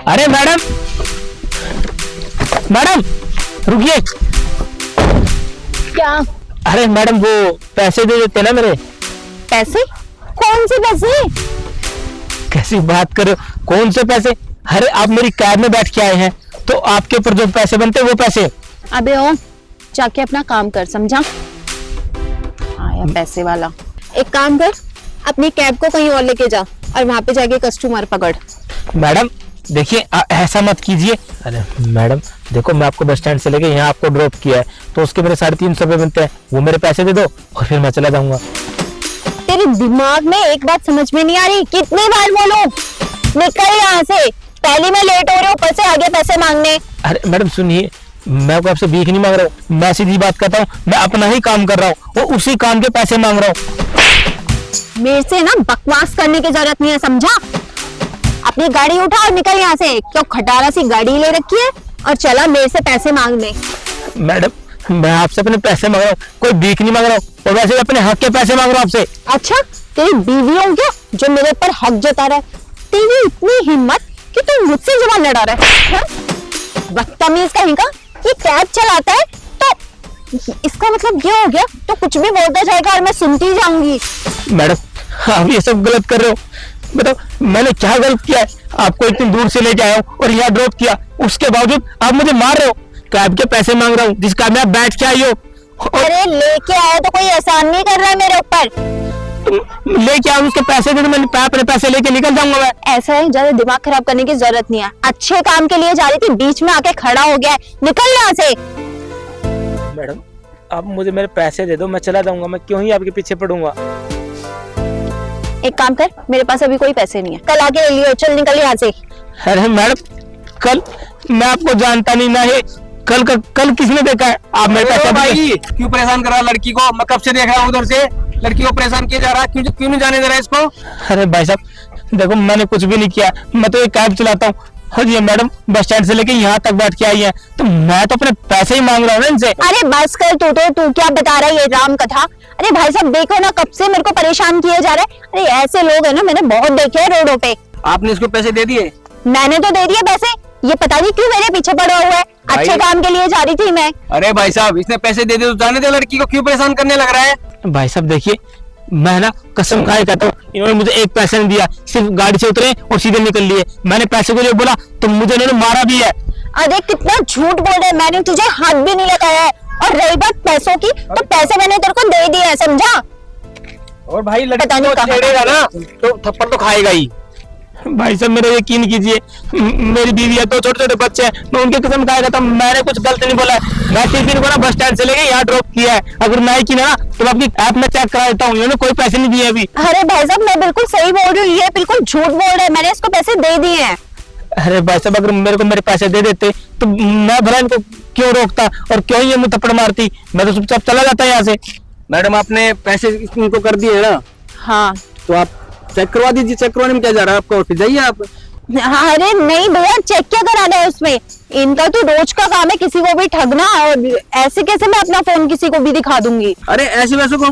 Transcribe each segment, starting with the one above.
अरे madam, madam रुकिए। क्या? अरे मैडम वो पैसे दे देते ना मेरे। पैसे? कौन से पैसे? कैसी बात कर रहे हो, कौन से पैसे? अरे आप मेरी कैब में बैठ के आए हैं तो आपके ऊपर जो पैसे बनते हैं वो पैसे। अबे ओ, जाके अपना काम कर, समझा? आया पैसे वाला। एक काम कर, अपनी कैब को कहीं और लेके जा और वहां पे जाके कस्टमर पकड़। मैडम देखिए ऐसा मत कीजिए। अरे मैडम देखो, मैं आपको बस स्टैंड से लेके यहाँ आपको ड्रॉप किया है तो उसके मेरे 350 रुपए बनते हैं, वो मेरे पैसे दे दो और फिर मैं चला जाऊंगा। तेरे दिमाग में एक बात समझ में नहीं आ रही, कितनी बार बोलूं? निकल यहाँ से, पहले मैं लेट हो रही हूँ, ऊपर से आगे पैसे मांगने। अरे मैडम सुनिए, मैं आपसे भीख नहीं मांग रहा हूँ, मैं सीधी बात करता हूँ, मैं अपना ही काम कर रहा हूँ और उसी काम के पैसे मांग रहा हूँ। मेरे से ना बकवास करने की जरूरत नहीं है, समझा? अपनी गाड़ी उठा और निकल यहाँ से। क्यों खटारा सी गाड़ी ले रखी है और चला मेरे से पैसे मांगने। मैडम मैं आपसे अपने पैसे मांग रहा हूँ, कोई भीख नहीं मांग रहा हूँ, और वैसे भी अपने हक के पैसे मांग रहा हूँ आपसे। अच्छा, तेरी बीवी हो क्या जो मेरे ऊपर हक जता रहा है? तेरी इतनी हिम्मत कि तू मुझसे जवान लड़ा रहा है? बदतमीज कहीं का। ये कैब चलाता है तो इसका मतलब ये हो गया तो कुछ भी बोलता जाएगा और मैं सुनती जाऊंगी। मैडम आप ये सब गलत कर रहे हो। बताओ मैंने क्या गलत किया है? आपको इतनी दूर से लेके आया हूँ और यहाँ ड्रॉप किया, उसके बावजूद आप मुझे मार रहे हो। कैब के पैसे मांग रहा हूँ जिसका मैं बैठ के आई हो। अरे लेके आया तो कोई एहसान नहीं कर रहा है मेरे ऊपर। लेके आओ, उसके पैसे दे दो, मैंने अपने पैसे लेके निकल जाऊंगा मैं। ऐसा है, ज्यादा दिमाग खराब करने की जरूरत नहीं है। अच्छे काम के लिए जा रही थी, बीच में आके खड़ा हो गया है, निकल यहाँ से। मैडम आप मुझे मेरे पैसे दे दो, मैं चला जाऊंगा, मैं क्यों ही आपके पीछे पड़ूंगा। एक काम कर, मेरे पास अभी कोई पैसे नहीं है, कल आके ले लियो, चल निकल यहाँ से। अरे मैडम कल मैं आपको जानता नहीं ना है, कल किसने देखा है? आप मेरे पैसे भाई क्यों परेशान कर रहा लड़की को? मैं कब से देख रहा हूँ उधर से, लड़की को परेशान किया जा रहा है, क्यों नहीं जाने दे रहा इसको? अरे भाई साहब देखो, मैंने कुछ भी नहीं किया, मैं तो एक कैब चलाता हूँ और ये मैडम बस स्टैंड से लेके यहाँ तक बैठ के आई है तो मैं तो अपने पैसे ही मांग रहा हूँ ना इनसे। अरे बस कर, तू क्या बता रहा है ये राम कथा? अरे भाई साहब देखो ना, कब से मेरे को परेशान किए जा रहे हैं। अरे ऐसे लोग है ना, मैंने बहुत देखे हैं रोडों पे। आपने इसको पैसे दे दिए? मैंने तो दे दिए पैसे, ये पता नहीं क्यों मेरे पीछे पड़ा हुआ है। अच्छे काम के लिए जा रही थी मैं। अरे भाई साहब इसने पैसे दे दिए तो जाने दे, लड़की को क्यों परेशान करने लग रहा है? भाई साहब देखिए, मैं ना कसम खाए कहता हूँ, इन्होंने मुझे एक पैसा नहीं दिया, सिर्फ गाड़ी से उतरे और सीधे निकल लिए। मैंने पैसे को जो बोला तो मुझे इन्होंने मारा भी है। अरे कितना झूठ बोल रहे, मैंने तुझे हाथ भी नहीं लगाया है। और रही बात पैसों की, तो पैसे मैंने तेरे को दे दिए है, समझा? और भाई पता नहीं लड़की को कहाँ। छेड़ेगा ना तो थप्पड़ तो खाएगा ही। भाई साहब मेरा यकीन कीजिए, मेरी बीवी है, 2 छोटे छोटे बच्चे हैं, मैं उनके कसम खाएगा था, मैंने कुछ गलत नहीं बोला है। मैं टिफिन को ना बस स्टैंड से लेके यहाँ ड्रॉप किया है, अगर नहीं की ना तो मैं अपनी ऐप में चेक करा देता हूँ, इन्होंने कोई पैसे नहीं दिए अभी। अरे भाई साहब मैं बिल्कुल सही बोल रही हूँ, ये बिल्कुल झूठ बोल रहे हैं, मैंने इसको पैसे दे दिए हैं। अरे भाई साहब अगर मेरे को मेरे पैसे दे देते तो मैं भला इनको क्यों रोकता और क्यों ये मुझे थप्पड़ मारती, मैं तो चुपचाप चला जाता यहाँ से। मैडम आपने पैसे इनको कर दिए ना, हाँ तो आप चेक करवा दीजिए। चेक करवाने में क्या जा रहा है आपका? फिर जाइए आप। हाँ। अरे नहीं भैया, चेक क्या कराना है उसमें? इनका तो रोज का काम है किसी को भी ठगना, और ऐसे कैसे मैं अपना फोन किसी को भी दिखा दूंगी? अरे ऐसे वैसे को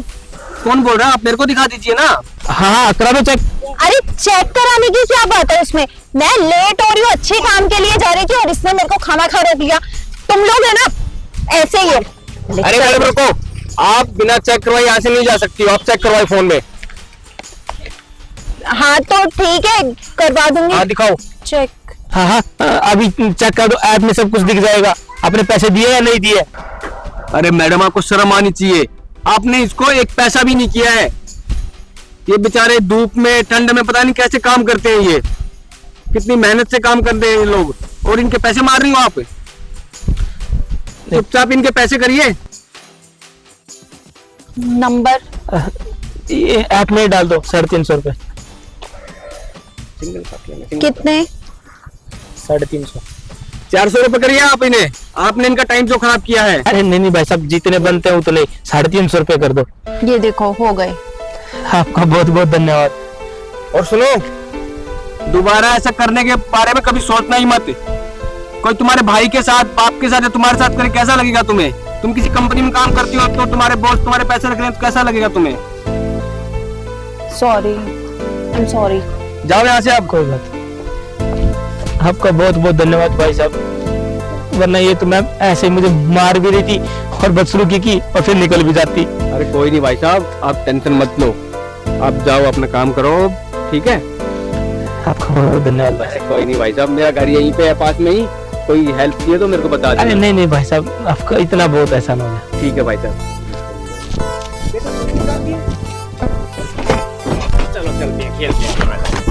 कौन बोल रहा है? आप मेरे को दिखा दीजिए ना। हाँ करा दो चेक। अरे चेक कराने की क्या बात है उसमें? मैं लेट हो रही हूँ, अच्छे काम के लिए जा रही थी और इसने मेरे को खाना खा रोक लिया। तुम लोग है ना ऐसे ही हो। अरे मैडम रुको, आप बिना चेक करवाए यहाँ से नहीं जा सकती हो, आप चेक करवाए फोन में। हाँ तो ठीक है, करवा दूंगी। हाँ दिखाओ चेक। हाँ अभी चेक कर दो, ऐप में सब कुछ दिख जाएगा, आपने पैसे दिए या नहीं दिए। अरे मैडम आपको शर्म आनी चाहिए, आपने इसको एक पैसा भी नहीं किया है। ये बेचारे धूप में ठंड में पता नहीं कैसे काम करते हैं, ये कितनी मेहनत से काम करते हैं ये लोग, और इनके पैसे मार रही हो आप। चुपचाप इनके पैसे करिए। नंबर ये ऐप में डाल दो, 350 रुपए। कितने? 350। 400 रुपए करिए आप इन्हें, आपने इनका टाइम जो खराब किया है। अरे नहीं भाई साहब, जितने बनते हैं उतने, 350 रुपए कर दो। ये देखो हो गए। आपका बहुत बहुत धन्यवाद। और सुनो, दोबारा ऐसा करने के बारे में कभी सोचना ही मत। कोई तुम्हारे भाई के साथ, बाप के साथ या तुम्हारे साथ करे कैसा लगेगा तुम्हें? तुम किसी कंपनी में काम करती हो तो तुम्हारे बॉस तुम्हारे पैसे रख रहे हैं तो कैसा लगेगा तुम्हें? Sorry, I am sorry. जाओ यहाँ से आप। कोई बात नहीं। आपका बहुत बहुत धन्यवाद भाई साहब, वरना ये तो मैम ऐसे ही मुझे मार भी रही थी और बदसलूकी की और फिर निकल भी जाती। अरे कोई नहीं भाई साहब, आप टेंशन मत लो, आप जाओ अपना काम करो, ठीक है? आपका बहुत बहुत धन्यवाद भाई साहब। कोई नहीं भाई साहब, मेरा घर यहीं पे है पास में ही, कोई हेल्प चाहिए तो मेरे को बता अरे देना। नहीं नहीं भाई साहब, आपका इतना बहुत एहसान हो गया। ठीक है भाई साहब। चलो चलते हैं, खेलते हैं।